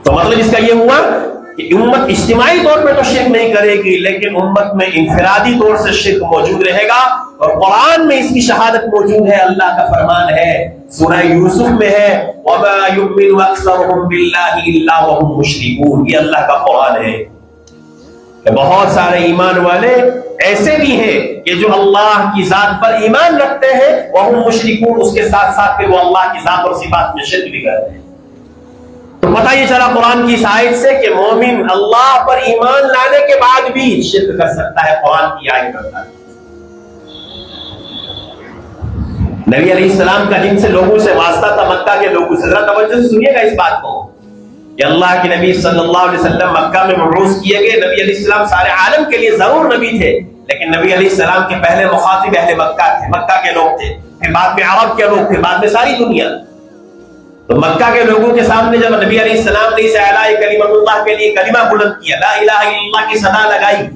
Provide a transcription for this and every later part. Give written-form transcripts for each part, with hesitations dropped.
تو مطلب اس کا یہ ہوا کہ امت اجتماعی طور پہ تو شرک نہیں کرے گی، لیکن امت میں انفرادی طور سے شرک موجود رہے گا، اور قرآن میں اس کی شہادت موجود ہے۔ اللہ کا فرمان ہے سورہ یوسف میں ہے وَمَا يُؤْمِنُ أَكْثَرُهُم بِاللَّهِ إِلَّا وَهُمْ مُشْرِكُونَ، یہ اللہ کا قرآن ہے کہ بہت سارے ایمان والے ایسے بھی ہیں کہ جو اللہ کی ذات پر ایمان رکھتے ہیں، وَهُمْ مُشْرِكُونَ، اس کے ساتھ ساتھ کہ وہ اللہ کی ذات اور صفات میں شرک بھی کرتے ہیں۔ تو پتہ یہ چلا قرآن کی اس آیت سے کہ مومن اللہ پر ایمان لانے کے بعد بھی شرک کر سکتا ہے، قرآن کی آیت کرتا ہے۔ نبی علیہ السلام کا جن سے لوگوں سے واسطہ تھا، مکہ کے لوگوں سے، ذرا توجہ سے سنیے گا اس بات کو کہ اللہ کے نبی صلی اللہ علیہ وسلم مکہ میں مبعوث کیے گئے۔ نبی علیہ السلام سارے عالم کے لیے ضرور نبی تھے، لیکن نبی علیہ السلام کے پہلے مخاطب اہل مکہ تھے، مکہ کے لوگ تھے، پھر بعد میں عرب کے لوگ، پھر بعد میں ساری دنیا۔ تو مکہ کے لوگوں کے سامنے جب نبی علیہ السلام نے اس اعلاء کلمت اللہ کے لیے کلمہ بلند کیا، لا الہ الا اللہ کی صدا لگائی،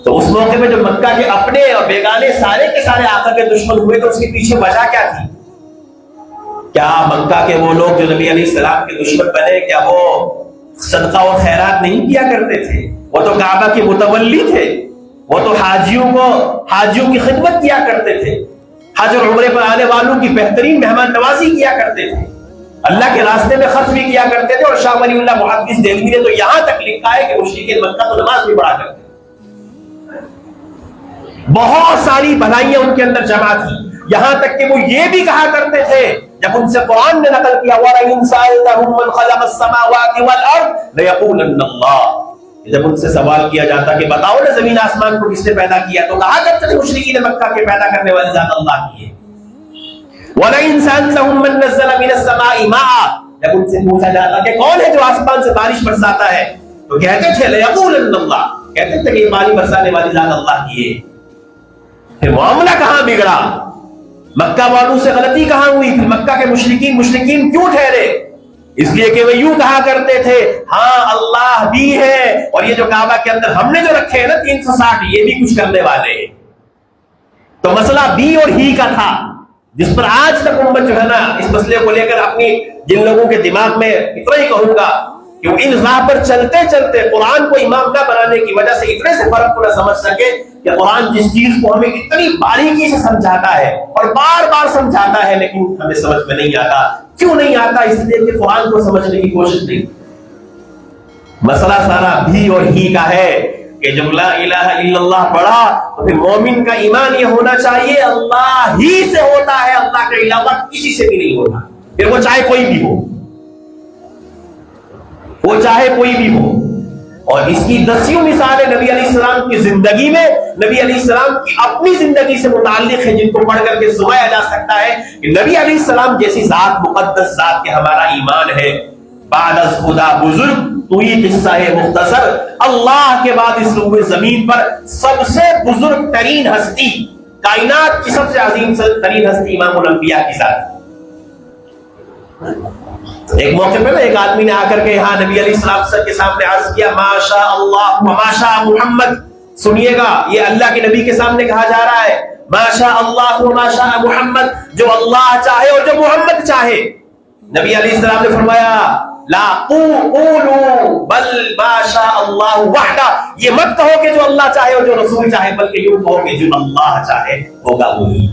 تو اس موقع میں جو مکہ کے اپنے اور بیگانے سارے کے سارے آقا کے دشمن ہوئے، تو اس کے پیچھے وجہ کیا تھی؟ کیا مکہ کے وہ لوگ جو نبی علیہ السلام کے دشمن بنے، کیا وہ صدقہ و خیرات نہیں کیا کرتے تھے؟ وہ تو کعبہ کے متولی تھے، وہ تو حاجیوں کی خدمت کیا کرتے تھے، حج اور عمرے پر آنے والوں کی بہترین مہمان نوازی کیا کرتے تھے، اللہ کے راستے میں خرچ بھی کیا کرتے تھے۔ اور شاہ ولی اللہ محدث دہلوی نے تو یہاں تک لکھا ہے کہ مشرکین مکہ تو نماز بھی پڑھا کرتے تھے، بہت ساری بھلائیاں ان کے اندر جمع تھی، یہاں تک کہ وہ یہ بھی کہا کرتے تھے جب ان سے قرآن نے نقل کیا وَلَئِن سَأَلْتَهُم مَّنْ خَلَقَ السَّمَاوَاتِ وَالْأَرْضَ لَيَقُولَنَّ اللَّهُ، جب ان سے سوال کیا جاتا کہ بتاؤ نا زمین آسمان کو کس نے پیدا کیا، تو کہا کرتے تھے مشرکین مکہ کے پیدا کرنے والی ذات اللہ کی ہے۔ وَلَئِن سَأَلْتَهُم مَّن نَّزَّلَ مِنَ السَّمَاءِ مَاءً، جب ان سے پوچھا جاتا کہ کون ہے جو آسمان سے بارش برساتا ہے، تو کہتے تھے لَيَقُولَنَّ اللَّهُ، کہتے تھے کہ یہ پانی برسانے والی ذات اللہ کی ہے۔ پھر معاملہ کہاں بگڑا، مکہ والوں سے غلطی کہاں ہوئی؟ پھر مکہ کے مشرکین کیوں ٹھہرے؟ اس لیے کہ وہ یوں کہا کرتے تھے ہاں اللہ بھی ہے، اور یہ جو کعبہ کے اندر ہم نے جو رکھے ہیں نا 360، یہ بھی کچھ کرنے والے ہیں۔ تو مسئلہ بھی اور ہی کا تھا، جس پر آج تک امت جو ہے نا اس مسئلے کو لے کر اپنی جن لوگوں کے دماغ میں اتنا ہی کہوں گا کہ وہ ان راہ پر چلتے چلتے قرآن کو امام نہ بنانے کی وجہ سے اتنے سے فرق کو نہ سمجھ سکے کہ قرآن جس چیز کو ہمیں اتنی باریکی سے سمجھاتا ہے اور بار بار سمجھاتا ہے، لیکن ہمیں سمجھ میں نہیں آتا۔ کیوں نہیں آتا؟ اس لیے کہ قرآن کو سمجھنے کی کوشش نہیں۔ مسئلہ سارا بھی اور ہی کا ہے کہ جب لا الہ الا اللہ پڑھا تو پھر مومن کا ایمان یہ ہونا چاہیے اللہ ہی سے ہوتا ہے، اللہ کے علاوہ کسی سے بھی نہیں ہوتا، پھر وہ چاہے کوئی بھی ہو، وہ چاہے کوئی بھی ہو۔ اور اس کی دسیوں مثالیں نبی علیہ السلام کی زندگی میں، نبی علیہ السلام کی اپنی زندگی سے متعلق ہے، جن کو پڑھ کر کے سمایا جا سکتا ہے کہ نبی علیہ السلام جیسی ذات، مقدس ذات کے ہمارا ایمان ہے۔ بعد از خدا بزرگ تو یہ قصہ ہے مختصر، اللہ کے بعد اس روئے زمین پر سب سے بزرگ ترین ہستی، کائنات کی سب سے عظیم ترین ہستی امام الانبیاء کی ذات۔ ایک موقع پہ ایک آدمی نے آ کر کے یہاں نبی علیہ السلام کے سامنے عرض کیا ماشاء اللہ وماشاء محمد، سنیے گا یہ اللہ کے نبی کے سامنے کہا جا رہا ہے ماشاء اللہ وماشاء محمد، جو اللہ چاہے اور جو محمد چاہے۔ نبی علیہ السلام نے فرمایا لا قولوا بل ماشاء اللہ وحدہ، یہ مت کہو کہ جو اللہ چاہے اور جو رسول چاہے، بلکہ یوں کہو کہ جو اللہ چاہے ہوگا وہی۔